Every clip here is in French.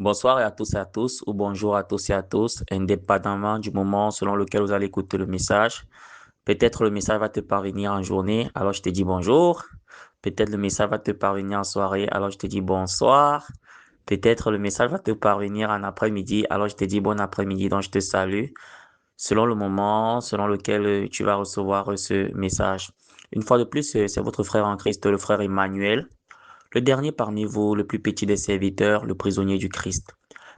Bonsoir et à tous, ou bonjour à tous et à tous, indépendamment du moment selon lequel vous allez écouter le message. Peut-être le message va te parvenir en journée, alors je te dis bonjour. Peut-être le message va te parvenir en soirée, alors je te dis bonsoir. Peut-être le message va te parvenir en après-midi, alors je te dis bon après-midi, donc je te salue. Selon le moment, selon lequel tu vas recevoir ce message. Une fois de plus, c'est votre frère en Christ, le frère Emmanuel. Le dernier parmi vous, le plus petit des serviteurs, le prisonnier du Christ.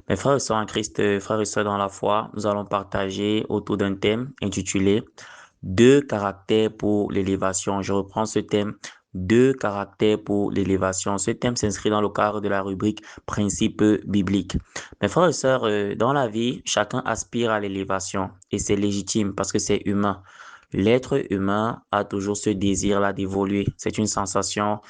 Mes frères et sœurs en Christ, frères et sœurs dans la foi, nous allons partager autour d'un thème intitulé Deux caractères pour l'élévation. Je reprends ce thème, Deux caractères pour l'élévation. Ce thème s'inscrit dans le cadre de la rubrique Principes bibliques. Mes frères et sœurs, dans la vie, chacun aspire à l'élévation et c'est légitime parce que c'est humain. L'être humain a toujours ce désir-là d'évoluer. C'est une sensation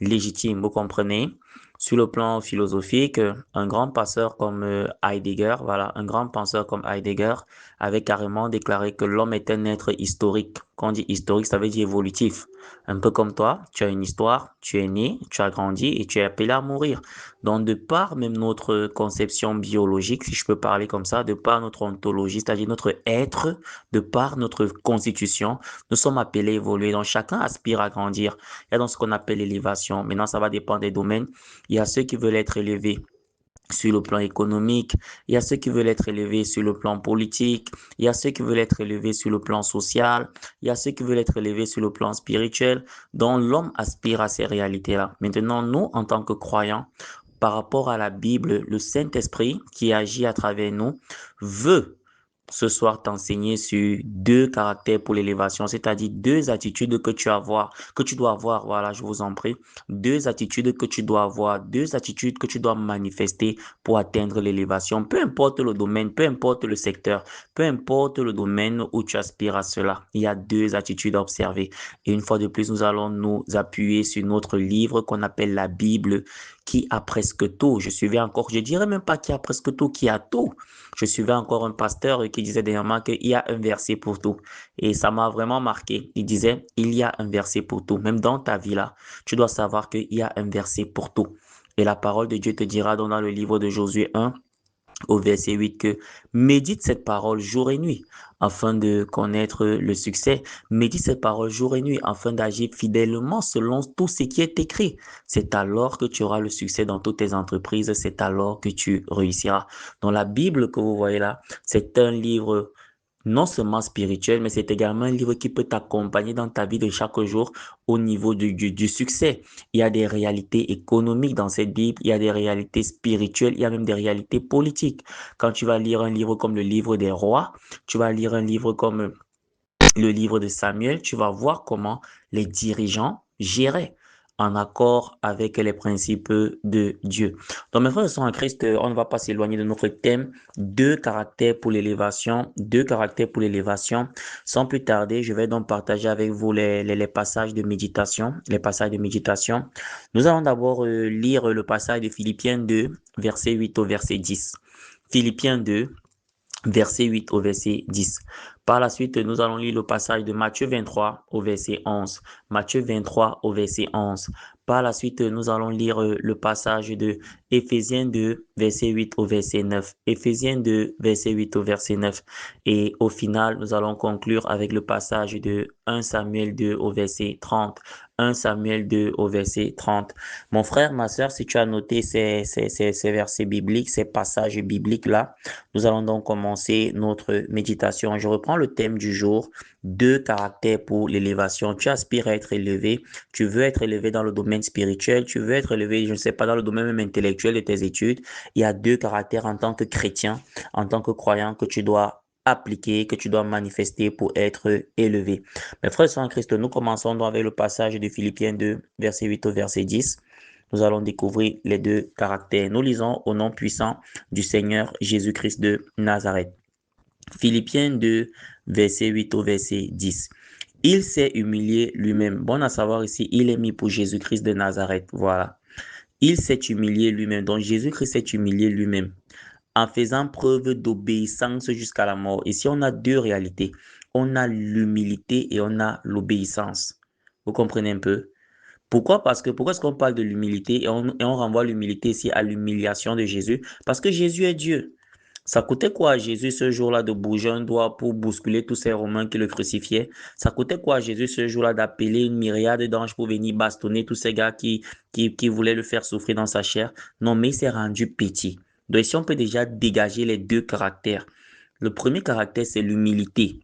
légitime, vous comprenez? Sur le plan philosophique, un grand penseur comme Heidegger, voilà, un grand penseur comme Heidegger avait carrément déclaré que l'homme est un être historique. Quand on dit historique, ça veut dire évolutif. Un peu comme toi, tu as une histoire, tu es né, tu as grandi et tu es appelé à mourir. Donc, de par même notre conception biologique, si je peux parler comme ça, de par notre ontologie, c'est-à-dire notre être, de par notre constitution, nous sommes appelés à évoluer. Donc, chacun aspire à grandir. Il y a donc ce qu'on appelle l'élévation. Maintenant, ça va dépendre des domaines. Il y a ceux qui veulent être élevés sur le plan économique, il y a ceux qui veulent être élevés sur le plan politique, il y a ceux qui veulent être élevés sur le plan social, il y a ceux qui veulent être élevés sur le plan spirituel, dont l'homme aspire à ces réalités-là. Maintenant, nous, en tant que croyants, par rapport à la Bible, le Saint-Esprit qui agit à travers nous veut ce soir t'enseigner sur deux caractères pour l'élévation, c'est-à-dire deux attitudes que tu dois avoir, voilà, je vous en prie, deux attitudes que tu dois avoir, deux attitudes que tu dois manifester pour atteindre l'élévation, peu importe le domaine, peu importe le secteur, peu importe le domaine où tu aspires à cela, il y a deux attitudes à observer. Et une fois de plus, nous allons nous appuyer sur notre livre qu'on appelle la Bible, qui a presque tout. Je suivais encore, je dirais même pas qui a presque tout, qui a tout. Je suivais encore un pasteur qui disait dernièrement qu'il y a un verset pour tout. Et ça m'a vraiment marqué. Il disait, il y a un verset pour tout. Même dans ta vie là, tu dois savoir qu'il y a un verset pour tout. Et la parole de Dieu te dira dans le livre de Josué 1, au verset 8 que médite cette parole jour et nuit afin de connaître le succès. Médite cette parole jour et nuit afin d'agir fidèlement selon tout ce qui est écrit. C'est alors que tu auras le succès dans toutes tes entreprises. C'est alors que tu réussiras. Dans la Bible que vous voyez là, c'est un livre non seulement spirituel, mais c'est également un livre qui peut t'accompagner dans ta vie de chaque jour au niveau du succès. Il y a des réalités économiques dans cette Bible, il y a des réalités spirituelles, il y a même des réalités politiques. Quand tu vas lire un livre comme le livre des rois, tu vas lire un livre comme le livre de Samuel, tu vas voir comment les dirigeants géraient en accord avec les principes de Dieu. Donc, mes frères et sœurs en Christ, on ne va pas s'éloigner de notre thème, deux caractères pour l'élévation, deux caractères pour l'élévation. Sans plus tarder, je vais donc partager avec vous les passages de méditation, les passages de méditation. Nous allons d'abord lire le passage de Philippiens 2, verset 8 au verset 10. Philippiens 2, verset 8 au verset 10. Par la suite, nous allons lire le passage de Matthieu 23 au verset 11. Matthieu 23 au verset 11. Par la suite, nous allons lire le passage de Éphésiens 2, verset 8 au verset 9. Éphésiens 2, verset 8 au verset 9. Et au final, nous allons conclure avec le passage de 1 Samuel 2 au verset 30. 1 Samuel 2 au verset 30. Mon frère, ma sœur, si tu as noté ces versets bibliques, ces passages bibliques-là, nous allons donc commencer notre méditation. Je reprends le thème du jour, deux caractères pour l'élévation. Tu aspires à être élevé, tu veux être élevé dans le domaine spirituel, tu veux être élevé, je ne sais pas, dans le domaine même intellectuel de tes études. Il y a deux caractères en tant que chrétien, en tant que croyant que tu dois appliquer, que tu dois manifester pour être élevé. Mes frères et sœurs en Christ, nous commençons donc avec le passage de Philippiens 2, verset 8 au verset 10. Nous allons découvrir les deux caractères. Nous lisons au nom puissant du Seigneur Jésus-Christ de Nazareth. Philippiens 2, verset 8 au verset 10. Il s'est humilié lui-même. Bon à savoir ici, il est mis pour Jésus-Christ de Nazareth. Voilà. Il s'est humilié lui-même. Donc Jésus-Christ s'est humilié lui-même en faisant preuve d'obéissance jusqu'à la mort. Ici, on a deux réalités. On a l'humilité et on a l'obéissance. Vous comprenez un peu? Pourquoi? Parce que pourquoi est-ce qu'on parle de l'humilité et on renvoie l'humilité ici à l'humiliation de Jésus? Parce que Jésus est Dieu. Ça coûtait quoi à Jésus ce jour-là de bouger un doigt pour bousculer tous ces Romains qui le crucifiaient? Ça coûtait quoi à Jésus ce jour-là d'appeler une myriade d'anges pour venir bastonner tous ces gars qui voulaient le faire souffrir dans sa chair? Non, mais il s'est rendu petit. Donc ici, on peut déjà dégager les deux caractères. Le premier caractère, c'est l'humilité.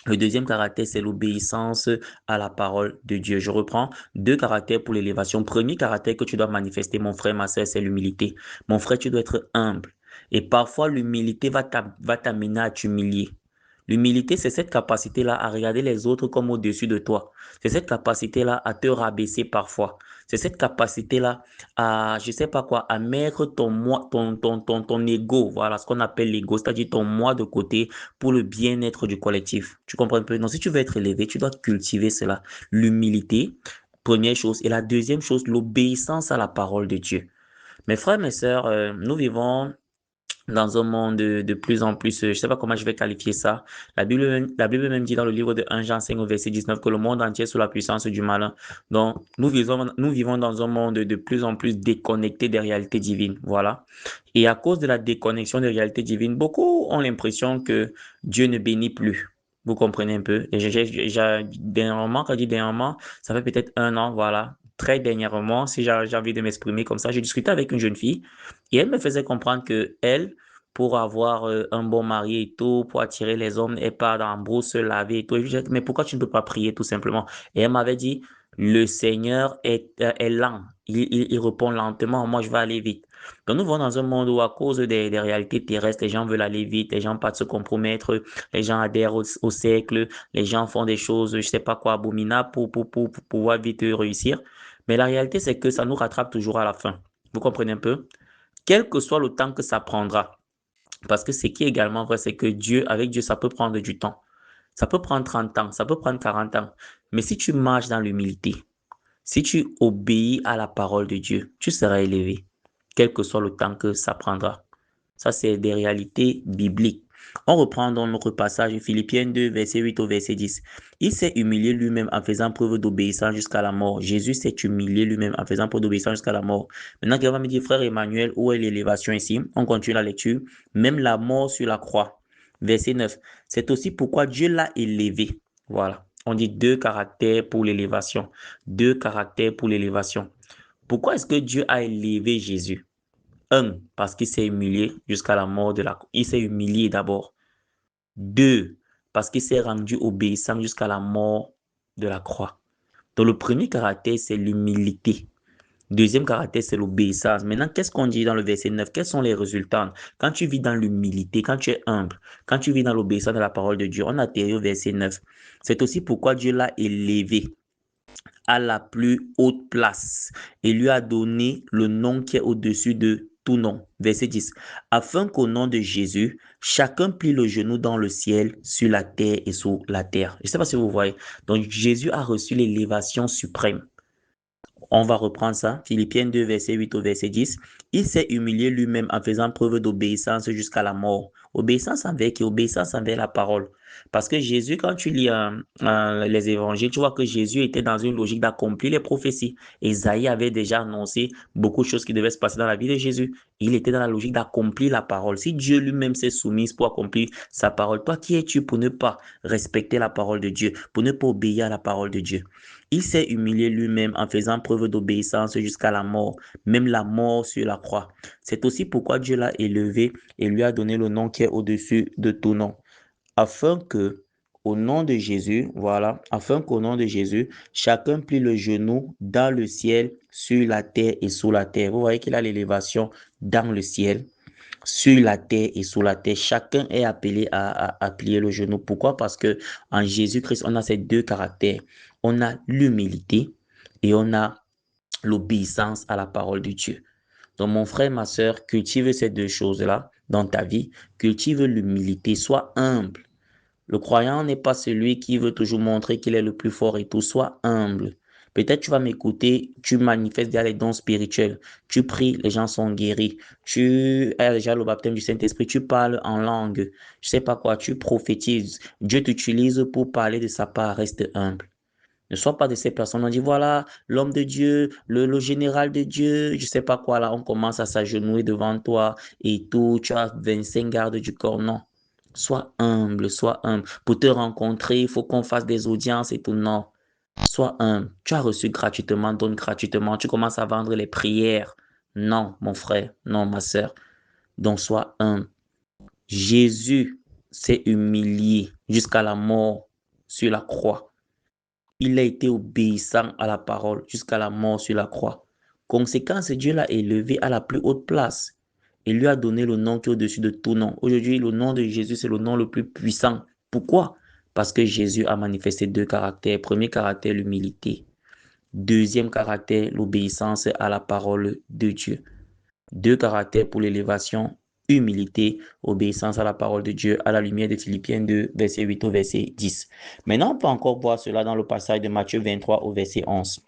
Le deuxième caractère, c'est l'obéissance à la parole de Dieu. Je reprends deux caractères pour l'élévation. Premier caractère que tu dois manifester, mon frère, ma sœur, c'est l'humilité. Mon frère, tu dois être humble. Et parfois, l'humilité va t'amener à t'humilier. L'humilité, c'est cette capacité-là à regarder les autres comme au-dessus de toi. C'est cette capacité-là à te rabaisser parfois. C'est cette capacité-là à, je sais pas quoi, à mettre ton moi, ton ego, voilà ce qu'on appelle l'ego, c'est-à-dire ton moi de côté pour le bien-être du collectif. Tu comprends un peu? Donc, si tu veux être élevé, tu dois cultiver cela. L'humilité, première chose. Et la deuxième chose, l'obéissance à la parole de Dieu. Mes frères, mes sœurs, nous vivons dans un monde de plus en plus, je sais pas comment je vais qualifier ça. La Bible même dit dans le livre de 1 Jean 5 au verset 19 que le monde entier est sous la puissance du malin. Donc, nous vivons dans un monde de plus en plus déconnecté des réalités divines. Voilà. Et à cause de la déconnexion des réalités divines, beaucoup ont l'impression que Dieu ne bénit plus. Vous comprenez un peu? Et dernièrement, quand je dis dernièrement, ça fait peut-être un an, voilà. Très dernièrement, si j'ai envie de m'exprimer comme ça, j'ai discuté avec une jeune fille et elle me faisait comprendre que elle, pour avoir un bon mari et tout, pour attirer les hommes, elle part dans la brousse se laver et tout. Et je disais, mais pourquoi tu ne peux pas prier tout simplement? Et elle m'avait dit, le Seigneur est lent. Il répond lentement, moi je vais aller vite. Donc nous vivons dans un monde où à cause des réalités terrestres, les gens veulent aller vite, les gens pas se compromettre, les gens adhèrent au siècle, les gens font des choses, je sais pas quoi, abominables pour pouvoir vite réussir. Mais la réalité, c'est que ça nous rattrape toujours à la fin. Vous comprenez un peu? Quel que soit le temps que ça prendra. Parce que ce qui est également vrai, c'est que avec Dieu, ça peut prendre du temps. Ça peut prendre 30 ans, ça peut prendre 40 ans. Mais si tu marches dans l'humilité, si tu obéis à la parole de Dieu, tu seras élevé, quel que soit le temps que ça prendra. Ça, c'est des réalités bibliques. On reprend dans notre passage Philippiens 2, verset 8 au verset 10. Il s'est humilié lui-même en faisant preuve d'obéissance jusqu'à la mort. Jésus s'est humilié lui-même en faisant preuve d'obéissance jusqu'à la mort. Maintenant, il va me dire, frère Emmanuel, où est l'élévation ici? On continue la lecture. Même la mort sur la croix. Verset 9. C'est aussi pourquoi Dieu l'a élevé. Voilà. On dit deux caractères pour l'élévation. Deux caractères pour l'élévation. Pourquoi est-ce que Dieu a élevé Jésus? Un, parce qu'il s'est humilié jusqu'à la mort de la croix. Il s'est humilié d'abord. Deux, parce qu'il s'est rendu obéissant jusqu'à la mort de la croix. Donc le premier caractère, c'est l'humilité. Deuxième caractère, c'est l'obéissance. Maintenant, qu'est-ce qu'on dit dans le verset 9? Quels sont les résultats? Quand tu vis dans l'humilité, quand tu es humble, quand tu vis dans l'obéissance de la parole de Dieu, on atterrit au verset 9. C'est aussi pourquoi Dieu l'a élevé à la plus haute place et lui a donné le nom qui est au-dessus de tout nom. Verset 10. Afin qu'au nom de Jésus, chacun plie le genou dans le ciel, sur la terre et sous la terre. Je ne sais pas si vous voyez. Donc Jésus a reçu l'élévation suprême. On va reprendre ça. Philippiens 2, verset 8 au verset 10. Il s'est humilié lui-même en faisant preuve d'obéissance jusqu'à la mort. Obéissance envers qui? Obéissance envers la parole. Parce que Jésus, quand tu lis les évangiles, tu vois que Jésus était dans une logique d'accomplir les prophéties. Ésaïe avait déjà annoncé beaucoup de choses qui devaient se passer dans la vie de Jésus. Il était dans la logique d'accomplir la parole. Si Dieu lui-même s'est soumis pour accomplir sa parole, toi qui es-tu pour ne pas respecter la parole de Dieu, pour ne pas obéir à la parole de Dieu? Il s'est humilié lui-même en faisant preuve d'obéissance jusqu'à la mort, même la mort sur la croix. C'est aussi pourquoi Dieu l'a élevé et lui a donné le nom qui est au-dessus de tout nom, afin que, au nom de Jésus, voilà, afin qu'au nom de Jésus, chacun plie le genou dans le ciel, sur la terre et sous la terre. Vous voyez qu'il a l'élévation dans le ciel, sur la terre et sous la terre. Chacun est appelé à plier le genou. Pourquoi? Parce que en Jésus-Christ, on a ces deux caractères. On a l'humilité et on a l'obéissance à la parole de Dieu. Donc, mon frère, ma sœur, cultive ces deux choses-là dans ta vie. Cultive l'humilité. Sois humble. Le croyant n'est pas celui qui veut toujours montrer qu'il est le plus fort et tout. Sois humble. Peut-être tu vas m'écouter, tu manifestes déjà les dons spirituels. Tu pries, les gens sont guéris. Tu as déjà le baptême du Saint-Esprit. Tu parles en langue. Je sais pas quoi, tu prophétises. Dieu t'utilise pour parler de sa part. Reste humble. Ne sois pas de ces personnes. On dit, voilà, l'homme de Dieu, le général de Dieu, je sais pas quoi, là, on commence à s'agenouiller devant toi et tout. Tu as 25 gardes du corps. Non. Sois humble, sois humble. Pour te rencontrer, il faut qu'on fasse des audiences et tout. Non. Sois humble. Tu as reçu gratuitement, donne gratuitement. Tu commences à vendre les prières. Non, mon frère. Non, ma sœur. Donc, sois humble. Jésus s'est humilié jusqu'à la mort sur la croix. Il a été obéissant à la parole jusqu'à la mort sur la croix. Conséquence, Dieu l'a élevé à la plus haute place et lui a donné le nom qui est au-dessus de tout nom. Aujourd'hui, le nom de Jésus, c'est le nom le plus puissant. Pourquoi? Parce que Jésus a manifesté deux caractères. Premier caractère, l'humilité. Deuxième caractère, l'obéissance à la parole de Dieu. Deux caractères pour l'élévation, humilité, obéissance à la parole de Dieu, à la lumière de Philippiens 2, verset 8 au verset 10. Maintenant, on peut encore voir cela dans le passage de Matthieu 23 au verset 11.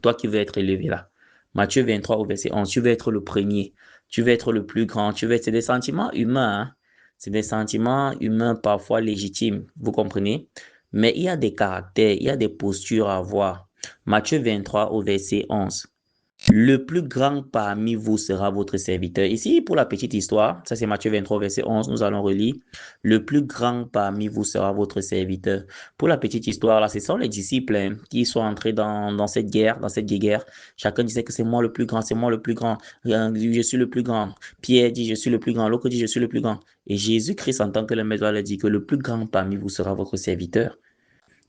Toi qui veux être élevé là, Matthieu 23 au verset 11, tu veux être le premier, tu veux être le plus grand, c'est des sentiments humains, hein? C'est des sentiments humains parfois légitimes, vous comprenez? Mais il y a des caractères, il y a des postures à avoir. Matthieu 23 au verset 11. Le plus grand parmi vous sera votre serviteur. Ici, pour la petite histoire, ça c'est Matthieu 23, verset 11, nous allons relire. Le plus grand parmi vous sera votre serviteur. Pour la petite histoire, là, ce sont les disciples qui sont entrés dans cette guerre, dans cette guerre. Chacun disait que c'est moi le plus grand, c'est moi le plus grand. Je suis le plus grand. Pierre dit, je suis le plus grand. L'autre dit, je suis le plus grand. Et Jésus-Christ, en tant que le maître, leur dit que le plus grand parmi vous sera votre serviteur.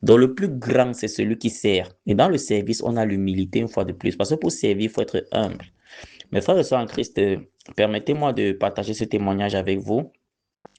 Donc, le plus grand, c'est celui qui sert. Et dans le service, on a l'humilité une fois de plus. Parce que pour servir, il faut être humble. Mes frères et sœurs en Christ, permettez-moi de partager ce témoignage avec vous.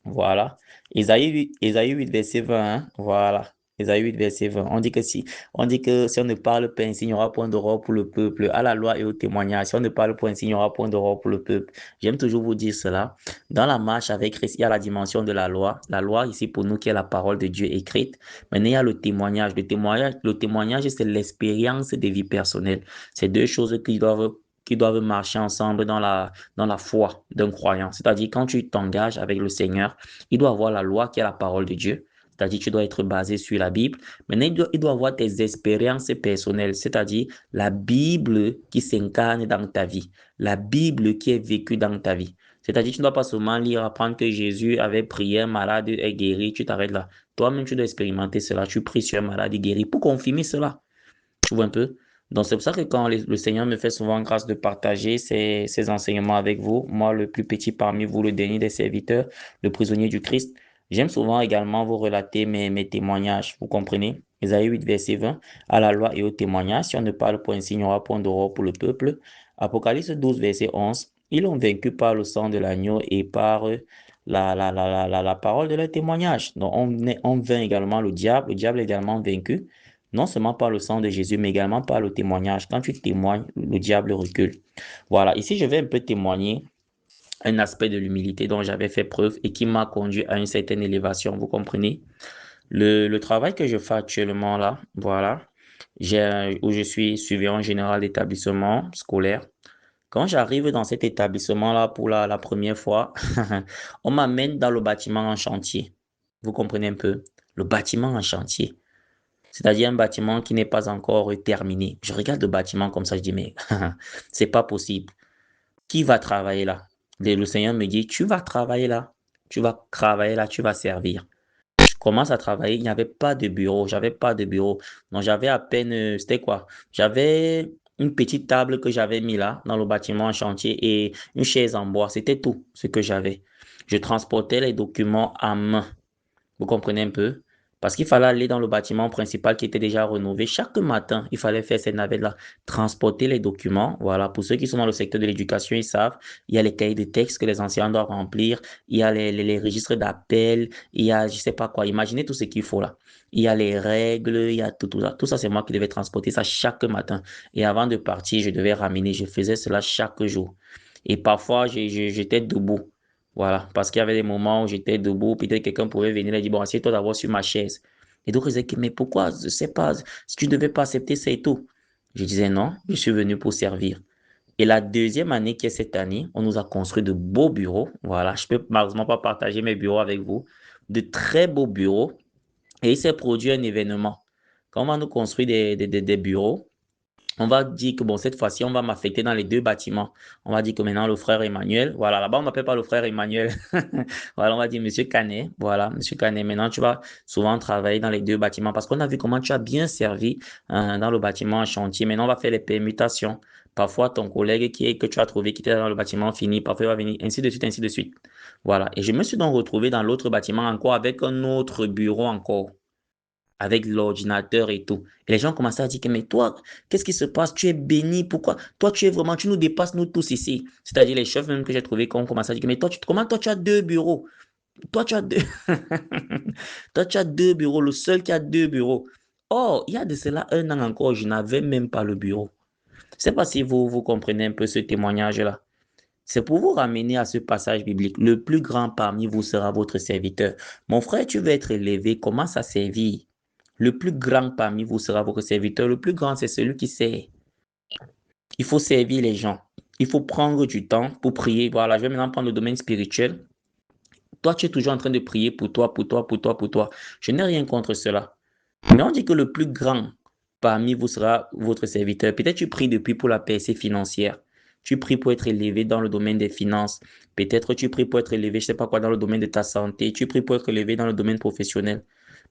Voilà. Ésaïe 8, verset 20. Hein. Voilà. Ésaïe 8, verset 20. On dit que si on ne parle pas ainsi, il n'y aura point d'aurore pour le peuple. À la loi et au témoignage. Si on ne parle pas ainsi, il n'y aura point d'aurore pour le peuple. J'aime toujours vous dire cela. Dans la marche avec Christ, il y a la dimension de la loi. La loi, ici, pour nous, qui est la parole de Dieu écrite. Maintenant, il y a le témoignage. Le témoignage, c'est l'expérience des vies personnelles. C'est deux choses qui doivent marcher ensemble dans la foi d'un croyant. C'est-à-dire, quand tu t'engages avec le Seigneur, il doit avoir la loi qui est la parole de Dieu. C'est-à-dire, tu dois être basé sur la Bible. Maintenant, il doit avoir tes expériences personnelles, c'est-à-dire la Bible qui s'incarne dans ta vie, la Bible qui est vécue dans ta vie. C'est-à-dire, tu ne dois pas seulement lire, apprendre que Jésus avait prié, un malade est guéri, tu t'arrêtes là. Toi-même, tu dois expérimenter cela. Tu pries sur un malade est guéri pour confirmer cela. Tu vois un peu? Donc, c'est pour ça que quand le Seigneur me fait souvent grâce de partager ses enseignements avec vous, moi, le plus petit parmi vous, le dernier des serviteurs, le prisonnier du Christ, j'aime souvent également vous relater mes témoignages. Vous comprenez? Ésaïe 8, verset 20, à la loi et au témoignage, si on ne parle point ainsi, il n'y aura point d'aurore pour le peuple. Apocalypse 12, verset 11, ils l'ont vaincu par le sang de l'agneau et par la parole de leur témoignage. Donc, on vainc également le diable est également vaincu non seulement par le sang de Jésus, mais également par le témoignage. Quand tu témoignes, le diable recule. Voilà, ici, je vais un peu témoigner un aspect de l'humilité dont j'avais fait preuve et qui m'a conduit à une certaine élévation, vous comprenez? Le travail que je fais actuellement là, voilà, où je suis surveillant général d'établissement scolaire. Quand j'arrive dans cet établissement-là pour la première fois, on m'amène dans le bâtiment en chantier. Vous comprenez un peu? Le bâtiment en chantier. C'est-à-dire un bâtiment qui n'est pas encore terminé. Je regarde le bâtiment comme ça, je dis, mais c'est pas possible. Qui va travailler là? Le Seigneur me dit, tu vas travailler là. Tu vas travailler là, tu vas servir. Je commence à travailler, il n'y avait pas de bureau, j'avais pas de bureau. Donc j'avais à peine, c'était quoi? J'avais une petite table que j'avais mis là, dans le bâtiment en chantier et une chaise en bois. C'était tout ce que j'avais. Je transportais les documents à main. Vous comprenez un peu? Parce qu'il fallait aller dans le bâtiment principal qui était déjà rénové. Chaque matin, il fallait faire cette navette-là, transporter les documents. Voilà, pour ceux qui sont dans le secteur de l'éducation, ils savent, il y a les cahiers de texte que les enseignants doivent remplir, il y a les registres d'appel, il y a je sais pas quoi. Imaginez tout ce qu'il faut là. Il y a les règles, il y a tout ça. Tout ça, c'est moi qui devais transporter ça chaque matin. Et avant de partir, je devais ramener. Je faisais cela chaque jour. Et parfois, j'étais debout. Voilà, parce qu'il y avait des moments où j'étais debout, peut-être quelqu'un pouvait venir et dire, bon, assieds-toi d'abord sur ma chaise. Et donc, ils disaient, mais pourquoi? Je sais pas, si tu ne devais pas accepter, c'est tout. Je disais, non, je suis venu pour servir. Et la deuxième année, qui est cette année, on nous a construit de beaux bureaux. Voilà, je peux malheureusement pas partager mes bureaux avec vous. De très beaux bureaux. Et il s'est produit un événement. Quand on va nous construire des bureaux, on va dire que bon, cette fois-ci, on va m'affecter dans les deux bâtiments. On va dire que maintenant, le frère Emmanuel, voilà, là-bas, on m'appelle pas le frère Emmanuel. Voilà, on va dire Monsieur Canet. Voilà, Monsieur Canet. Maintenant, tu vas souvent travailler dans les deux bâtiments parce qu'on a vu comment tu as bien servi dans le bâtiment en chantier. Maintenant, on va faire les permutations. Parfois, ton collègue que tu as trouvé qui était dans le bâtiment fini, parfois il va venir, ainsi de suite, ainsi de suite. Voilà. Et je me suis donc retrouvé dans l'autre bâtiment encore avec un autre bureau encore avec l'ordinateur et tout. Et les gens commençaient à dire que, mais toi, qu'est-ce qui se passe? Tu es béni, pourquoi? Toi, tu es vraiment, tu nous dépasses, nous tous ici. C'est-à-dire les chefs même que j'ai trouvé qui ont commencé à dire que, mais toi, comment toi, tu as deux bureaux? Toi, tu as deux, toi, tu as deux bureaux, le seul qui a deux bureaux. Oh, il y a de cela un an encore, je n'avais même pas le bureau. Je ne sais pas si vous comprenez un peu ce témoignage-là. C'est pour vous ramener à ce passage biblique. Le plus grand parmi vous sera votre serviteur. Mon frère, tu veux être élevé, commence à servir. Le plus grand parmi vous sera votre serviteur. Le plus grand, c'est celui qui sert. Il faut servir les gens. Il faut prendre du temps pour prier. Voilà, je vais maintenant prendre le domaine spirituel. Toi, tu es toujours en train de prier pour toi, pour toi, pour toi, pour toi. Je n'ai rien contre cela. Mais on dit que le plus grand parmi vous sera votre serviteur. Peut-être tu pries depuis pour la percée financière. Tu pries pour être élevé dans le domaine des finances. Peut-être tu pries pour être élevé, je ne sais pas quoi, dans le domaine de ta santé. Tu pries pour être élevé dans le domaine professionnel.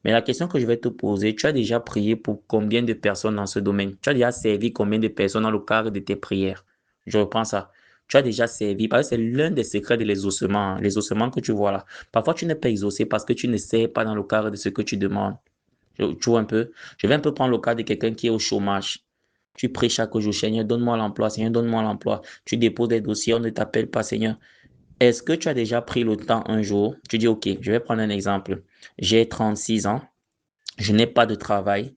Mais la question que je vais te poser, tu as déjà prié pour combien de personnes dans ce domaine? Tu as déjà servi combien de personnes dans le cadre de tes prières? Je reprends ça. Tu as déjà servi, parce que c'est l'un des secrets de l'exaucement, hein, les ossements que tu vois là. Parfois, tu n'es pas exaucé parce que tu ne sers pas dans le cadre de ce que tu demandes. Tu vois un peu? Je vais un peu prendre le cas de quelqu'un qui est au chômage. Tu pries chaque jour, Seigneur, donne-moi l'emploi, Seigneur, donne-moi l'emploi. Tu déposes des dossiers, on ne t'appelle pas, Seigneur. Est-ce que tu as déjà pris le temps un jour? Tu dis, OK, je vais prendre un exemple. J'ai 36 ans, je n'ai pas de travail,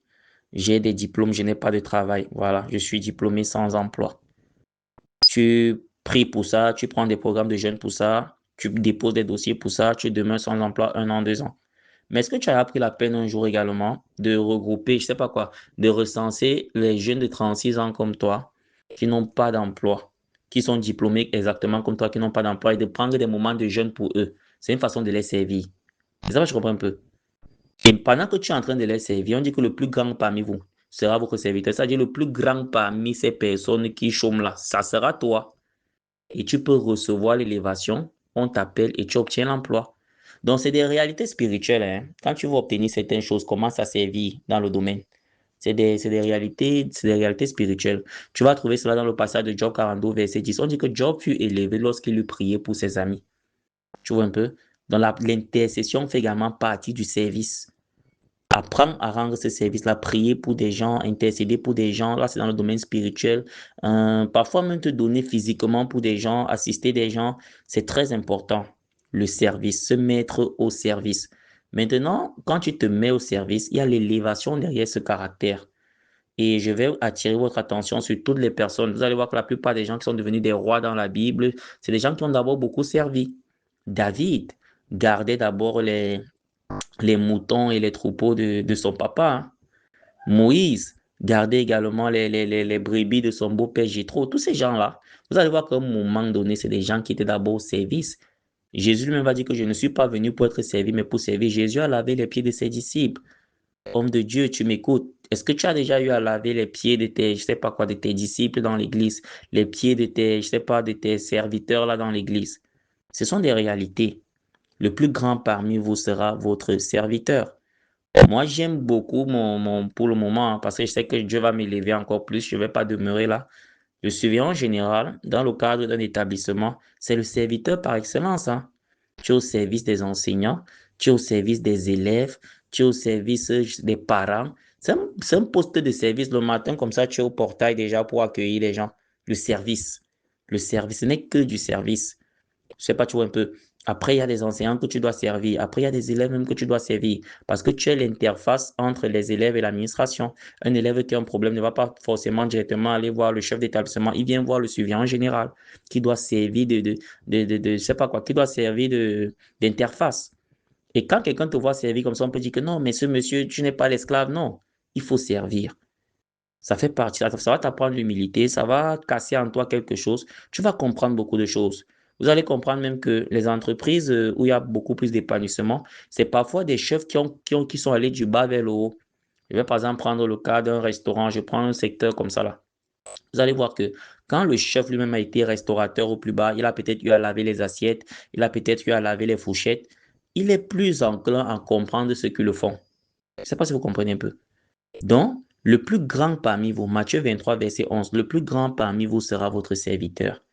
j'ai des diplômes, je n'ai pas de travail. Voilà, je suis diplômé sans emploi. Tu pries pour ça, tu prends des programmes de jeunes pour ça, tu déposes des dossiers pour ça, tu demeures sans emploi 1 an, 2 ans. Mais est-ce que tu as pris la peine un jour également de regrouper, je sais pas quoi, de recenser les jeunes de 36 ans comme toi qui n'ont pas d'emploi, qui sont diplômés exactement comme toi, qui n'ont pas d'emploi et de prendre des moments de jeûne pour eux? C'est une façon de les servir. C'est ça que je comprends un peu. Et pendant que tu es en train de les servir, on dit que le plus grand parmi vous sera votre serviteur. C'est-à-dire le plus grand parmi ces personnes qui chôment là, ça sera toi. Et tu peux recevoir l'élévation, on t'appelle et tu obtiens l'emploi. Donc, c'est des réalités spirituelles, hein. Quand tu veux obtenir certaines choses, commence à servir dans le domaine. C'est des réalités spirituelles. Tu vas trouver cela dans le passage de Job 42, verset 10. On dit que Job fut élevé lorsqu'il eut prié pour ses amis. Tu vois un peu? Donc, l'intercession fait également partie du service. Apprendre à rendre ce service-là, prier pour des gens, intercéder pour des gens, là c'est dans le domaine spirituel. Parfois même te donner physiquement pour des gens, assister des gens, c'est très important. Le service, se mettre au service. Maintenant, quand tu te mets au service, il y a l'élévation derrière ce caractère. Et je vais attirer votre attention sur toutes les personnes. Vous allez voir que la plupart des gens qui sont devenus des rois dans la Bible, c'est des gens qui ont d'abord beaucoup servi. David gardait d'abord les moutons et les troupeaux de son papa, hein. Moïse gardait également les brebis de son beau-père Jéthro. Tous ces gens-là, vous allez voir qu'à un moment donné, c'est des gens qui étaient d'abord au service. Jésus lui-même va dire que je ne suis pas venu pour être servi, mais pour servir. Jésus a lavé les pieds de ses disciples. Homme de Dieu, tu m'écoutes. Est-ce que tu as déjà eu à laver les pieds de tes, je sais pas quoi, de tes disciples dans l'église, les pieds de tes, je sais pas, de tes serviteurs là dans l'église? Ce sont des réalités. Le plus grand parmi vous sera votre serviteur. Moi, j'aime beaucoup pour le moment, hein, parce que je sais que Dieu va m'élever encore plus. Je ne vais pas demeurer là. Le surveillant général, dans le cadre d'un établissement, c'est le serviteur par excellence, hein. Tu es au service des enseignants, tu es au service des élèves, tu es au service des parents. C'est un poste de service le matin, comme ça, tu es au portail déjà pour accueillir les gens. Le service. Le service, ce n'est que du service. Je sais pas, tu vois un peu. Après, il y a des enseignants que tu dois servir. Après, il y a des élèves même que tu dois servir. Parce que tu es l'interface entre les élèves et l'administration. Un élève qui a un problème ne va pas forcément directement aller voir le chef d'établissement. Il vient voir le surveillant général qui doit servir je sais pas quoi, qui doit servir d'interface. Et quand quelqu'un te voit servir comme ça, on peut dire que non, mais ce monsieur, tu n'es pas l'esclave. Non, il faut servir. Ça fait partie, ça va t'apprendre l'humilité, ça va casser en toi quelque chose. Tu vas comprendre beaucoup de choses. Vous allez comprendre même que les entreprises où il y a beaucoup plus d'épanouissement, c'est parfois des chefs qui sont allés du bas vers le haut. Je vais par exemple prendre le cas d'un restaurant, je prends un secteur comme ça là. Vous allez voir que quand le chef lui-même a été restaurateur au plus bas, il a peut-être eu à laver les assiettes, il a peut-être eu à laver les fourchettes, il est plus enclin à comprendre ceux qui le font. Je ne sais pas si vous comprenez un peu. Donc, le plus grand parmi vous, Matthieu 23, verset 11, le plus grand parmi vous sera votre serviteur.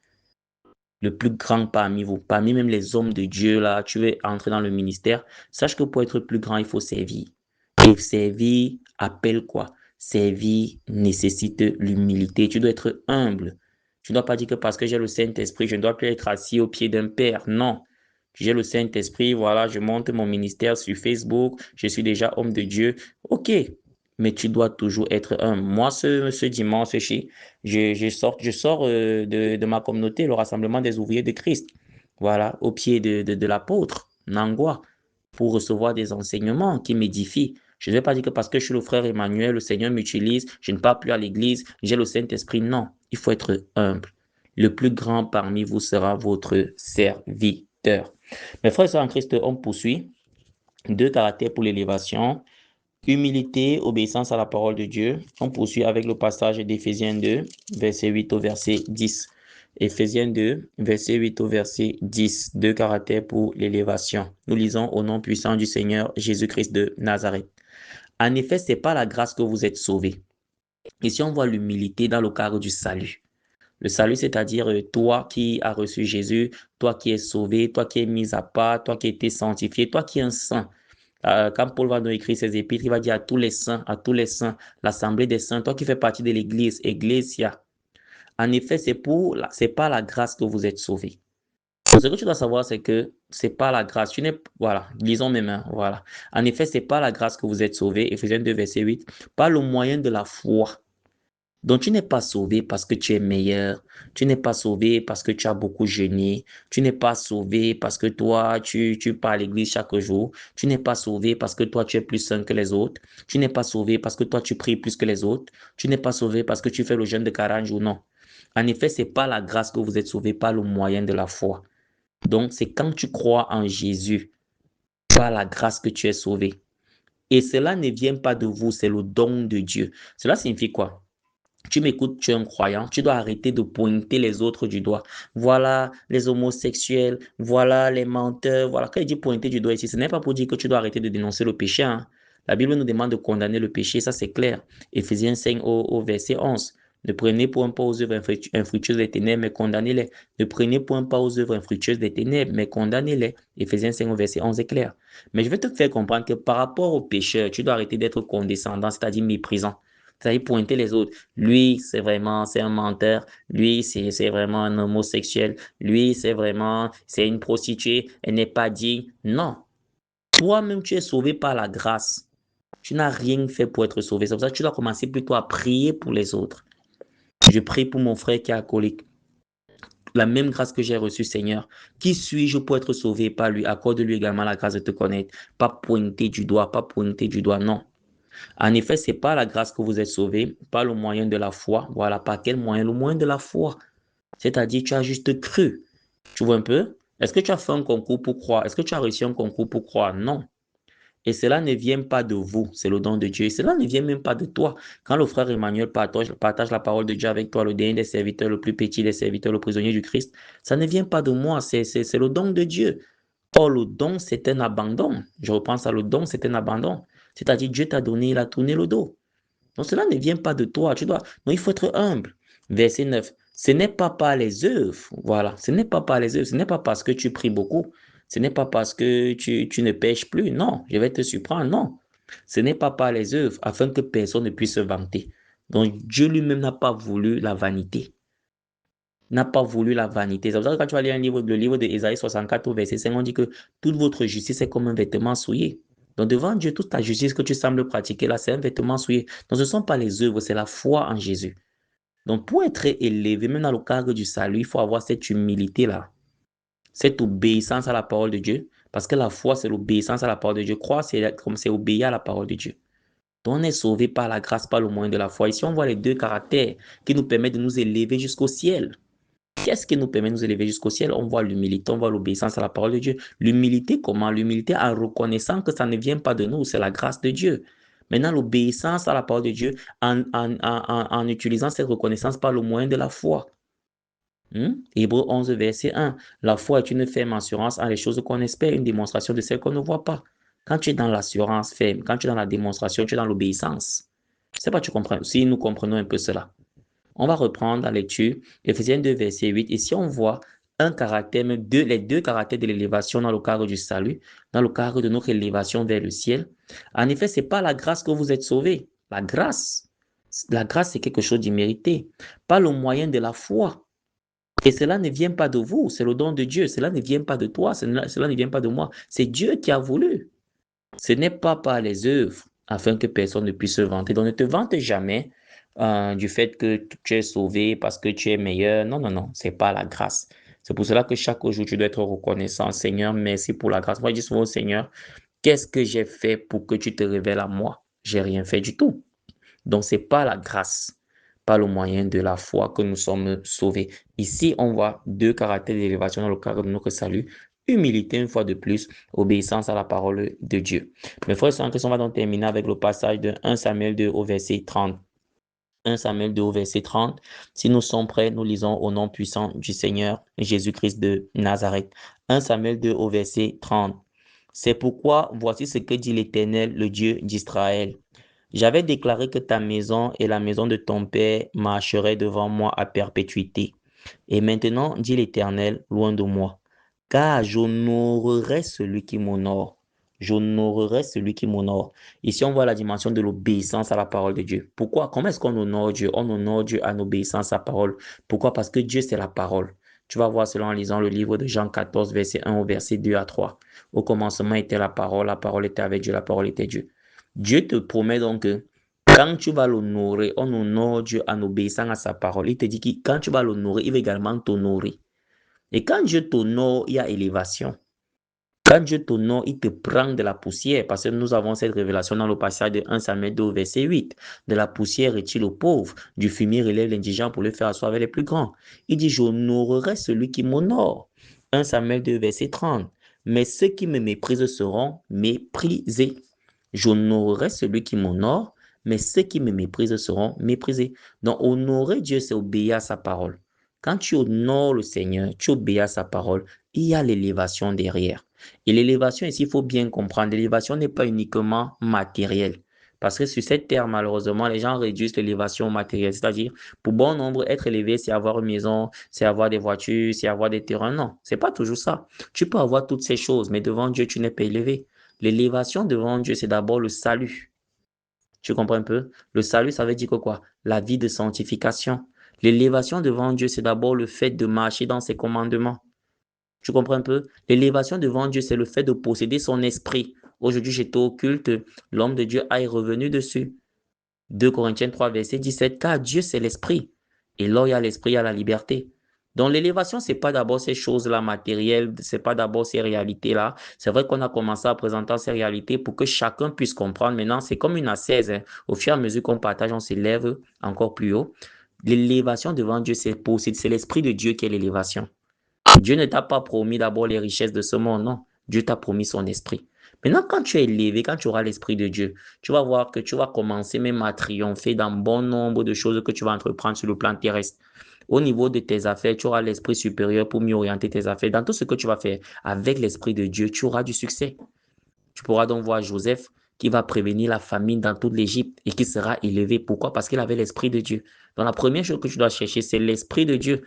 Le plus grand parmi vous, parmi même les hommes de Dieu, là, tu veux entrer dans le ministère, sache que pour être plus grand, il faut servir. Et servir appelle quoi? Servir nécessite l'humilité. Tu dois être humble. Tu ne dois pas dire que parce que j'ai le Saint-Esprit, je ne dois plus être assis au pied d'un père. Non. J'ai le Saint-Esprit, voilà, je monte mon ministère sur Facebook, je suis déjà homme de Dieu. OK, mais tu dois toujours être humble. Moi, ce dimanche, je sors de ma communauté, le Rassemblement des ouvriers de Christ, voilà, au pied de l'apôtre Nangwa, pour recevoir des enseignements qui m'édifient. Je ne vais pas dire que parce que je suis le frère Emmanuel, le Seigneur m'utilise, je ne pars plus à l'église, j'ai le Saint-Esprit. Non, il faut être humble. Le plus grand parmi vous sera votre serviteur. Mes frères et sœurs en Christ, on poursuit. 2 caractères pour l'élévation. Humilité, obéissance à la parole de Dieu. On poursuit avec le passage d'Éphésiens 2, verset 8 au verset 10. Éphésiens 2, verset 8 au verset 10. 2 caractères pour l'élévation. Nous lisons au nom puissant du Seigneur Jésus-Christ de Nazareth. En effet, c'est par la grâce que vous êtes sauvés. Ici, on voit l'humilité dans le cadre du salut. Le salut, c'est-à-dire toi qui as reçu Jésus, toi qui es sauvé, toi qui es mis à part, toi qui as été sanctifié, toi qui es un saint. Quand Paul va nous écrire ses épîtres, il va dire à tous les saints, l'assemblée des saints, toi qui fais partie de l'église, Ecclesia. En effet, c'est pas la grâce que vous êtes sauvés. Ce que tu dois savoir, c'est que c'est pas la grâce. Voilà, lisons mes mains, voilà. En effet, c'est pas la grâce que vous êtes sauvés, Éphésiens 2, verset 8, par le moyen de la foi. Donc, tu n'es pas sauvé parce que tu es meilleur. Tu n'es pas sauvé parce que tu as beaucoup jeûné. Tu n'es pas sauvé parce que toi, tu pars à l'église chaque jour. Tu n'es pas sauvé parce que toi, tu es plus saint que les autres. Tu n'es pas sauvé parce que toi, tu pries plus que les autres. Tu n'es pas sauvé parce que tu fais le jeûne de 40 jours. Non. En effet, c'est pas la grâce que vous êtes sauvé, par le moyen de la foi. Donc, c'est quand tu crois en Jésus, par la grâce que tu es sauvé. Et cela ne vient pas de vous, c'est le don de Dieu. Cela signifie quoi? Tu m'écoutes, tu es un croyant, tu dois arrêter de pointer les autres du doigt. Voilà les homosexuels, voilà les menteurs, voilà. Quand il dit pointer du doigt ici, ce n'est pas pour dire que tu dois arrêter de dénoncer le péché, hein. La Bible nous demande de condamner le péché, ça c'est clair. Éphésiens 5 au verset 11. Ne prenez point pas aux œuvres infructueuses des ténèbres, mais condamnez-les. Ne prenez point pas aux œuvres infructueuses des ténèbres, mais condamnez-les. Éphésiens 5 au verset 11 est clair. Mais je vais te faire comprendre que par rapport au pécheur, tu dois arrêter d'être condescendant, c'est-à-dire méprisant. C'est-à-dire pointer les autres. Lui, c'est un menteur. Lui, c'est vraiment un homosexuel. Lui, c'est une prostituée. Elle n'est pas digne. Non. Toi-même, tu es sauvé par la grâce. Tu n'as rien fait pour être sauvé. C'est pour ça que tu dois commencer plutôt à prier pour les autres. Je prie pour mon frère qui est alcoolique. La même grâce que j'ai reçue, Seigneur. Qui suis-je pour être sauvé par lui? Accorde-lui également la grâce de te connaître. Pas pointer du doigt, pas pointer du doigt, non. En effet, c'est par la grâce que vous êtes sauvés, par le moyen de la foi. Voilà, par quel moyen? Le moyen de la foi. C'est-à-dire, tu as juste cru. Tu vois un peu? Est-ce que tu as fait un concours pour croire? Est-ce que tu as réussi un concours pour croire? Non. Et cela ne vient pas de vous, c'est le don de Dieu. Et cela ne vient même pas de toi. Quand le frère Emmanuel partage la parole de Dieu avec toi, le dernier des serviteurs, le plus petit des serviteurs, le prisonnier du Christ, ça ne vient pas de moi, c'est le don de Dieu. Or, le don, c'est un abandon. Je reprends ça, le don, c'est un abandon. C'est-à-dire, Dieu t'a donné, il a tourné le dos. Donc, cela ne vient pas de toi. Donc, il faut être humble. Verset 9. Ce n'est pas par les œuvres. Voilà. Ce n'est pas par les œuvres. Ce n'est pas parce que tu pries beaucoup. Ce n'est pas parce que tu ne pêches plus. Non. Je vais te surprendre. Non. Ce n'est pas par les œuvres afin que personne ne puisse se vanter. Donc, Dieu lui-même n'a pas voulu la vanité. N'a pas voulu la vanité. C'est pour ça que quand tu vas lire le livre d'Ésaïe 64 au verset 5, on dit que toute votre justice est comme un vêtement souillé. Donc devant Dieu, toute ta justice que tu sembles pratiquer là, c'est un vêtement souillé. Donc ce ne sont pas les œuvres, c'est la foi en Jésus. Donc pour être élevé, même dans le cadre du salut, il faut avoir cette humilité-là, cette obéissance à la parole de Dieu. Parce que la foi, c'est l'obéissance à la parole de Dieu. Croire, c'est obéir à la parole de Dieu. Donc on est sauvé par la grâce, par le moyen de la foi. Ici, on voit les deux caractères qui nous permettent de nous élever jusqu'au ciel. Qu'est-ce qui nous permet de nous élever jusqu'au ciel? On voit l'humilité, on voit l'obéissance à la parole de Dieu. L'humilité, comment? L'humilité en reconnaissant que ça ne vient pas de nous, c'est la grâce de Dieu. Maintenant, l'obéissance à la parole de Dieu en utilisant cette reconnaissance par le moyen de la foi. Hébreux 11, verset 1. La foi est une ferme assurance en les choses qu'on espère, une démonstration de celles qu'on ne voit pas. Quand tu es dans l'assurance ferme, quand tu es dans la démonstration, tu es dans l'obéissance. Je ne sais pas, tu comprends. Si nous comprenons un peu cela. On va reprendre la lecture, Éphésiens 2, verset 8. Ici, on voit un caractère, même les deux caractères de l'élévation dans le cadre du salut, dans le cadre de notre élévation vers le ciel. En effet, ce n'est pas la grâce que vous êtes sauvés. La grâce, c'est quelque chose d'immérité, pas le moyen de la foi. Et cela ne vient pas de vous, c'est le don de Dieu. Cela ne vient pas de toi, cela ne vient pas de moi. C'est Dieu qui a voulu. Ce n'est pas par les œuvres, afin que personne ne puisse se vanter. Donc ne te vante jamais du fait que tu es sauvé parce que tu es meilleur. Non, non, non, c'est pas la grâce. C'est pour cela que chaque jour, tu dois être reconnaissant. Seigneur, merci pour la grâce. Moi, je dis souvent au Seigneur, qu'est-ce que j'ai fait pour que tu te révèles à moi? J'ai rien fait du tout. Donc, c'est pas la grâce, pas le moyen de la foi que nous sommes sauvés. Ici, on voit deux caractères d'élévation dans le cadre de notre salut. Humilité, une fois de plus, obéissance à la parole de Dieu. Mes frères et sœurs, on va donc terminer avec le passage de 1 Samuel 2 au verset 30. 1 Samuel 2 au verset 30. Si nous sommes prêts, nous lisons au nom puissant du Seigneur Jésus-Christ de Nazareth. 1 Samuel 2 au verset 30. C'est pourquoi voici ce que dit l'Éternel, le Dieu d'Israël. J'avais déclaré que ta maison et la maison de ton père marcheraient devant moi à perpétuité. Et maintenant, dit l'Éternel, loin de moi, car j'honorerai celui qui m'honore. J'honorerai celui qui m'honore. Ici, on voit la dimension de l'obéissance à la parole de Dieu. Pourquoi? Comment est-ce qu'on honore Dieu? On honore Dieu en obéissance à sa parole. Pourquoi? Parce que Dieu, c'est la parole. Tu vas voir cela en lisant le livre de Jean 14, verset 1 au verset 2 à 3. Au commencement était la parole était avec Dieu, la parole était Dieu. Dieu te promet donc que quand tu vas l'honorer, on honore Dieu en obéissant à sa parole. Il te dit que quand tu vas l'honorer, il va également t'honorer. Et quand Dieu t'honore, il y a élévation. Quand Dieu t'honore, il te prend de la poussière, parce que nous avons cette révélation dans le passage de 1 Samuel 2, verset 8. De la poussière retire le pauvre, du fumier relève l'indigent pour le faire asseoir avec les plus grands. Il dit, j'honorerai celui qui m'honore. 1 Samuel 2, verset 30. Mais ceux qui me méprisent seront méprisés. J'honorerai celui qui m'honore, mais ceux qui me méprisent seront méprisés. Donc, honorer Dieu, c'est obéir à sa parole. Quand tu honores le Seigneur, tu obéis à sa parole, il y a l'élévation derrière. Et l'élévation ici, il faut bien comprendre, l'élévation n'est pas uniquement matérielle. Parce que sur cette terre, malheureusement, les gens réduisent l'élévation matérielle. C'est-à-dire, pour bon nombre, être élevé, c'est avoir une maison, c'est avoir des voitures, c'est avoir des terrains. Non, c'est pas toujours ça. Tu peux avoir toutes ces choses, mais devant Dieu, tu n'es pas élevé. L'élévation devant Dieu, c'est d'abord le salut. Tu comprends un peu? Le salut, ça veut dire que quoi? La vie de sanctification. L'élévation devant Dieu, c'est d'abord le fait de marcher dans ses commandements. Tu comprends un peu? L'élévation devant Dieu, c'est le fait de posséder son esprit. Aujourd'hui, j'étais au culte, l'homme de Dieu a revenu dessus. 2 Corinthiens 3, verset 17, car Dieu, c'est l'esprit. Et là, il y a l'esprit, il y a la liberté. Donc, l'élévation, c'est pas d'abord ces choses-là matérielles, c'est pas d'abord ces réalités-là. C'est vrai qu'on a commencé à présenter ces réalités pour que chacun puisse comprendre. Maintenant, c'est comme une ascèse, hein. Au fur et à mesure qu'on partage, on s'élève encore plus haut. L'élévation devant Dieu, c'est l'esprit de Dieu qui est l'élévation. Dieu ne t'a pas promis d'abord les richesses de ce monde, non. Dieu t'a promis son esprit. Maintenant, quand tu es élevé, quand tu auras l'esprit de Dieu, tu vas voir que tu vas commencer même à triompher dans bon nombre de choses que tu vas entreprendre sur le plan terrestre. Au niveau de tes affaires, tu auras l'esprit supérieur pour mieux orienter tes affaires. Dans tout ce que tu vas faire avec l'esprit de Dieu, tu auras du succès. Tu pourras donc voir Joseph qui va prévenir la famine dans toute l'Égypte et qui sera élevé. Pourquoi? Parce qu'il avait l'esprit de Dieu. Donc la première chose que tu dois chercher, c'est l'esprit de Dieu.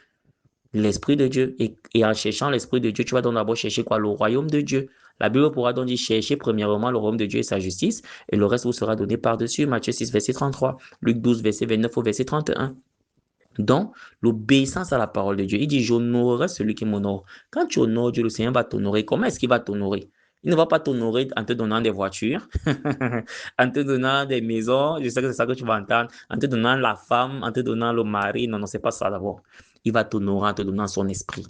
L'esprit de Dieu. Et en cherchant l'esprit de Dieu, tu vas donc d'abord chercher quoi? Le royaume de Dieu. La Bible pourra donc dire chercher premièrement le royaume de Dieu et sa justice, et le reste vous sera donné par-dessus. Matthieu 6, verset 33, Luc 12, verset 29 au verset 31. Donc, l'obéissance à la parole de Dieu. Il dit, j'honorerai celui qui m'honore. Quand tu honores Dieu, le Seigneur va t'honorer. Comment est-ce qu'il va t'honorer? Il ne va pas t'honorer en te donnant des voitures, en te donnant des maisons. Je sais que c'est ça que tu vas entendre. En te donnant la femme, en te donnant le mari. Non, non, c'est pas ça d'abord. Il va t'honorer en te donnant son esprit.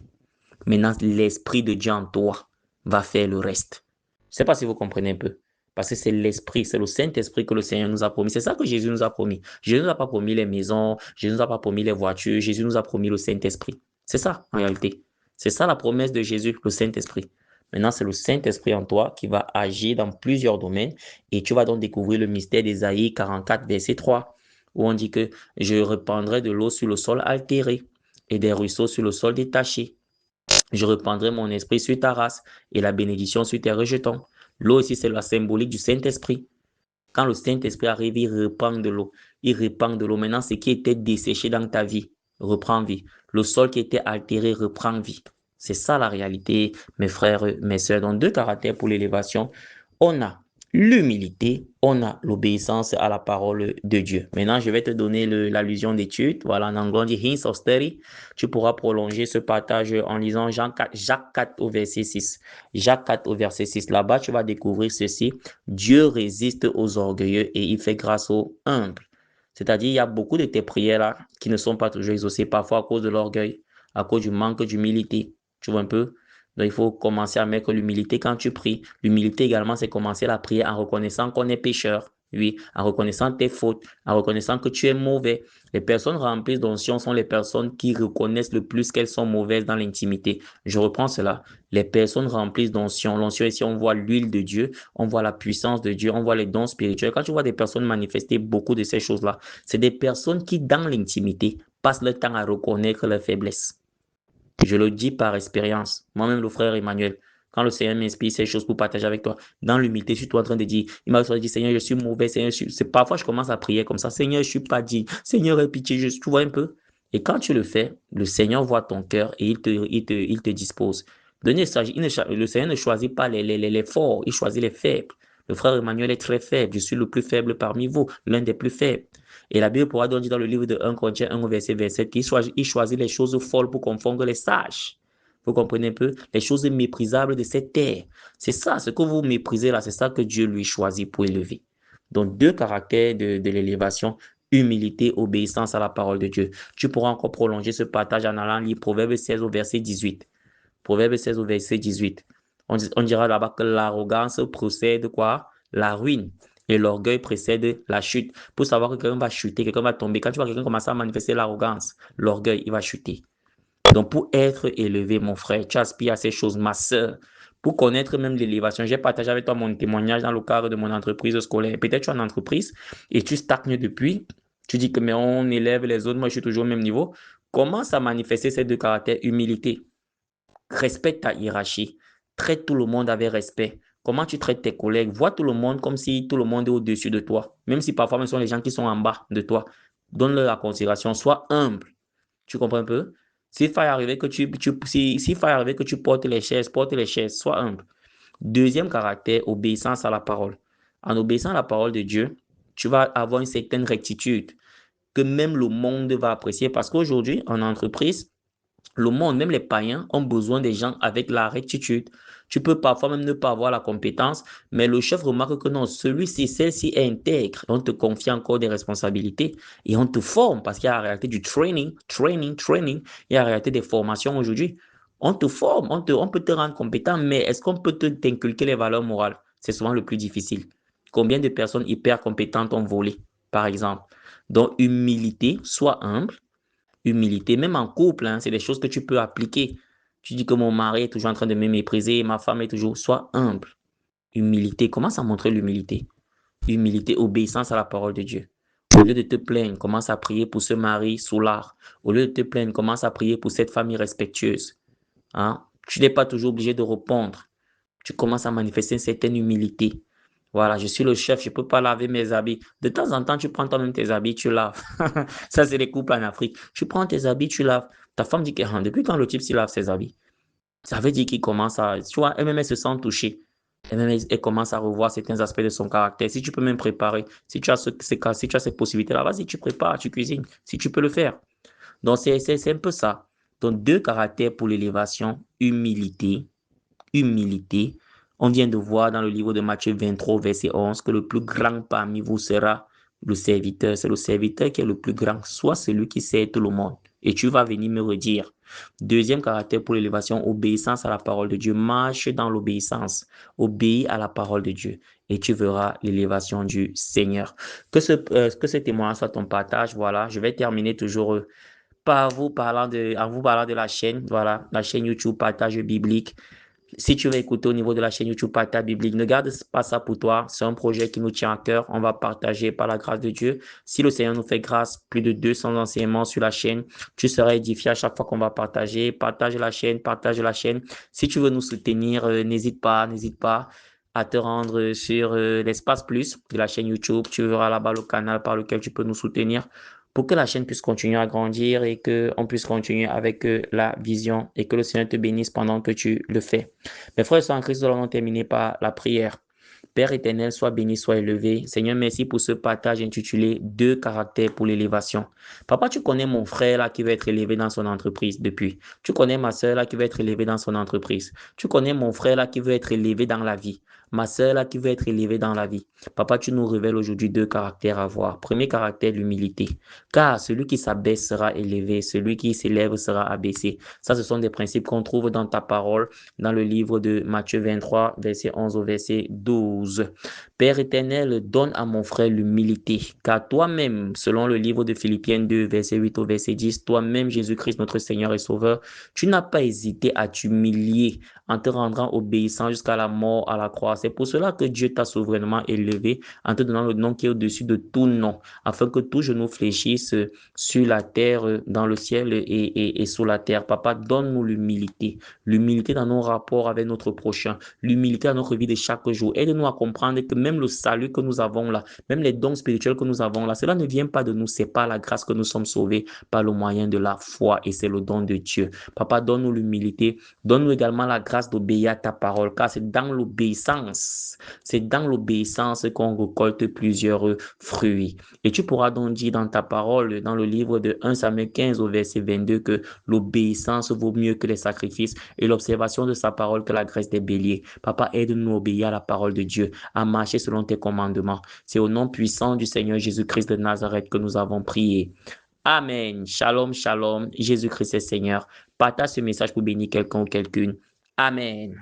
Maintenant, l'esprit de Dieu en toi va faire le reste. Je ne sais pas si vous comprenez un peu. Parce que c'est l'esprit, c'est le Saint-Esprit que le Seigneur nous a promis. C'est ça que Jésus nous a promis. Jésus ne nous a pas promis les maisons, Jésus ne nous a pas promis les voitures, Jésus nous a promis le Saint-Esprit. C'est ça, en réalité. C'est ça la promesse de Jésus, le Saint-Esprit. Maintenant, c'est le Saint-Esprit en toi qui va agir dans plusieurs domaines et tu vas donc découvrir le mystère d'Ésaïe 44, verset 3, où on dit que je répandrai de l'eau sur le sol altéré et des ruisseaux sur le sol détaché. Je répandrai mon esprit sur ta race et la bénédiction sur tes rejetons. L'eau ici, c'est la symbolique du Saint-Esprit. Quand le Saint-Esprit arrive, il répand de l'eau. Il répand de l'eau. Maintenant, ce qui était desséché dans ta vie reprend vie. Le sol qui était altéré reprend vie. C'est ça la réalité, mes frères, mes sœurs. Donc, deux caractères pour l'élévation. On a l'humilité, on a l'obéissance à la parole de Dieu. Maintenant, je vais te donner l'allusion d'étude. Voilà, en anglais, on dit hints of study. Tu pourras prolonger ce partage en lisant Jacques 4 au verset 6. Jacques 4 au verset 6. Là-bas, tu vas découvrir ceci. Dieu résiste aux orgueilleux et il fait grâce aux humbles. C'est-à-dire, il y a beaucoup de tes prières là qui ne sont pas toujours exaucées, parfois à cause de l'orgueil, à cause du manque d'humilité. Tu vois un peu? Donc, il faut commencer à mettre l'humilité quand tu pries. L'humilité également, c'est commencer la prière en reconnaissant qu'on est pécheur. Oui, en reconnaissant tes fautes, en reconnaissant que tu es mauvais. Les personnes remplies d'onction sont les personnes qui reconnaissent le plus qu'elles sont mauvaises dans l'intimité. Je reprends cela. Les personnes remplies d'onction. L'onction ici, on voit l'huile de Dieu, on voit la puissance de Dieu, on voit les dons spirituels. Quand tu vois des personnes manifester beaucoup de ces choses-là, c'est des personnes qui, dans l'intimité, passent le temps à reconnaître leurs faiblesses. Je le dis par expérience. Moi-même, le frère Emmanuel, quand le Seigneur m'inspire ces choses pour partager avec toi, dans l'humilité, je suis en train de dire, il m'a dit, Seigneur, je suis mauvais, Seigneur, c'est parfois je commence à prier comme ça, Seigneur, je suis pas dit, Seigneur, aie pitié, tu vois un peu. Et quand tu le fais, le Seigneur voit ton cœur et il te dispose. Le Seigneur ne choisit pas les forts, il choisit les faibles. Le frère Emmanuel est très faible, je suis le plus faible parmi vous, l'un des plus faibles. Et la Bible pourra donc dire dans le livre de 1 Corinthiens 1 verset 7 qu'il choisit les choses folles pour confondre les sages. Vous comprenez un peu? Les choses méprisables de cette terre. C'est ça, ce que vous méprisez là, c'est ça que Dieu lui choisit pour élever. Donc, deux caractères de l'élévation, humilité, obéissance à la parole de Dieu. Tu pourras encore prolonger ce partage en allant lire Proverbe 16 au verset 18. Proverbe 16 au verset 18. On dira là-bas que l'arrogance procède quoi? La ruine. Et l'orgueil précède la chute. Pour savoir que quelqu'un va chuter, quelqu'un va tomber. Quand tu vois quelqu'un commencer à manifester l'arrogance, l'orgueil, il va chuter. Donc, pour être élevé, mon frère, tu aspires à ces choses, ma soeur. Pour connaître même l'élévation, j'ai partagé avec toi mon témoignage dans le cadre de mon entreprise scolaire. Peut-être tu es en entreprise et tu stagnes depuis. Tu dis que mais on élève les autres, moi je suis toujours au même niveau. Commence à manifester ces deux caractères, humilité. Respecte ta hiérarchie. Traite tout le monde avec respect. Comment tu traites tes collègues? Vois tout le monde comme si tout le monde est au-dessus de toi. Même si parfois, ce sont les gens qui sont en bas de toi. Donne-leur la considération. Sois humble. Tu comprends un peu? S'il faut arriver que s'il faut arriver que tu portes les chaises, porte les chaises. Sois humble. Deuxième caractère, obéissance à la parole. En obéissant à la parole de Dieu, tu vas avoir une certaine rectitude que même le monde va apprécier parce qu'aujourd'hui, en entreprise, le monde, même les païens, ont besoin des gens avec la rectitude. Tu peux parfois même ne pas avoir la compétence, mais le chef remarque que non, celui-ci, celle-ci est intègre. On te confie encore des responsabilités et on te forme parce qu'il y a la réalité du training. Il y a la réalité des formations aujourd'hui. On te forme, on peut te rendre compétent, mais est-ce qu'on peut t'inculquer les valeurs morales? C'est souvent le plus difficile. Combien de personnes hyper compétentes ont volé, par exemple? Donc, humilité, sois humble. Humilité, même en couple, hein, c'est des choses que tu peux appliquer. Tu dis que mon mari est toujours en train de me mépriser, ma femme est toujours, sois humble. Humilité, commence à montrer l'humilité. Humilité, obéissance à la parole de Dieu. Au lieu de te plaindre, commence à prier pour ce mari soulard. Au lieu de te plaindre, commence à prier pour cette famille respectueuse. Hein? Tu n'es pas toujours obligé de répondre. Tu commences à manifester une certaine humilité. Voilà, je suis le chef, je ne peux pas laver mes habits. De temps en temps, tu prends toi-même tes habits, tu laves. Ça, c'est les couples en Afrique. Tu prends tes habits, tu laves. Ta femme dit que depuis quand le type s'il lave ses habits, ça veut dire qu'il commence à, tu vois, elle-même, elle se sent touchée. Elle-même, elle commence à revoir certains aspects de son caractère. Si tu peux même préparer, si tu as si tu as ces possibilités-là, vas-y, tu prépares, tu cuisines, si tu peux le faire. Donc, c'est un peu ça. Donc, deux caractères pour l'élévation, humilité. On vient de voir dans le livre de Matthieu 23, verset 11, que le plus grand parmi vous sera le serviteur. C'est le serviteur qui est le plus grand, soit celui qui sert tout le monde. Et tu vas venir me redire. Deuxième caractère pour l'élévation, obéissance à la parole de Dieu. Marche dans l'obéissance. Obéis à la parole de Dieu. Et tu verras l'élévation du Seigneur. Que ce témoignage soit ton partage. Voilà, je vais terminer toujours en vous parlant de la chaîne. Voilà, la chaîne YouTube Partage Biblique. Si tu veux écouter au niveau de la chaîne YouTube Partage Biblique, ne garde pas ça pour toi. C'est un projet qui nous tient à cœur. On va partager par la grâce de Dieu. Si le Seigneur nous fait grâce, plus de 200 enseignements sur la chaîne, tu seras édifié à chaque fois qu'on va partager. Partage la chaîne, partage la chaîne. Si tu veux nous soutenir, n'hésite pas à te rendre sur l'espace plus de la chaîne YouTube. Tu verras là-bas le canal par lequel tu peux nous soutenir pour que la chaîne puisse continuer à grandir et qu'on puisse continuer avec la vision et que le Seigneur te bénisse pendant que tu le fais. Mes frères et sœurs en Christ, nous allons terminer par la prière. Père éternel, sois béni, sois élevé. Seigneur, merci pour ce partage intitulé Deux caractères pour l'élévation. Papa, tu connais mon frère là qui veut être élevé dans son entreprise depuis. Tu connais ma sœur là qui veut être élevée dans son entreprise. Tu connais mon frère là qui veut être élevé dans la vie. Ma sœur là qui veut être élevée dans la vie. Papa, tu nous révèles aujourd'hui deux caractères à voir. Premier caractère, l'humilité. Car celui qui s'abaisse sera élevé, celui qui s'élève sera abaissé. Ça, ce sont des principes qu'on trouve dans ta parole, dans le livre de Matthieu 23, verset 11 au verset 12. Père éternel, donne à mon frère l'humilité, car toi-même, selon le livre de Philippiens 2, verset 8 au verset 10, toi-même, Jésus-Christ, notre Seigneur et Sauveur, tu n'as pas hésité à t'humilier en te rendant obéissant jusqu'à la mort à la croix. C'est pour cela que Dieu t'a souverainement élevé en te donnant le nom qui est au-dessus de tout nom, afin que tout genou fléchisse sur la terre, dans le ciel et sous la terre. Papa, donne-nous l'humilité. L'humilité dans nos rapports avec notre prochain. L'humilité dans notre vie de chaque jour. Aide-nous à comprendre que même le salut que nous avons là, même les dons spirituels que nous avons là, cela ne vient pas de nous, c'est par la grâce que nous sommes sauvés par le moyen de la foi et c'est le don de Dieu. Papa, donne-nous l'humilité. Donne-nous également la grâce d'obéir à ta parole, car c'est dans l'obéissance qu'on récolte plusieurs fruits. Et tu pourras donc dire dans ta parole, dans le livre de 1 Samuel 15 au verset 22, que l'obéissance vaut mieux que les sacrifices et l'observation de sa parole que la graisse des béliers. Papa, aide-nous à obéir à la parole de Dieu, à marcher selon tes commandements. C'est au nom puissant du Seigneur Jésus-Christ de Nazareth que nous avons prié. Amen. Shalom, shalom. Jésus-Christ est Seigneur. Partage ce message pour bénir quelqu'un ou quelqu'une. Amen.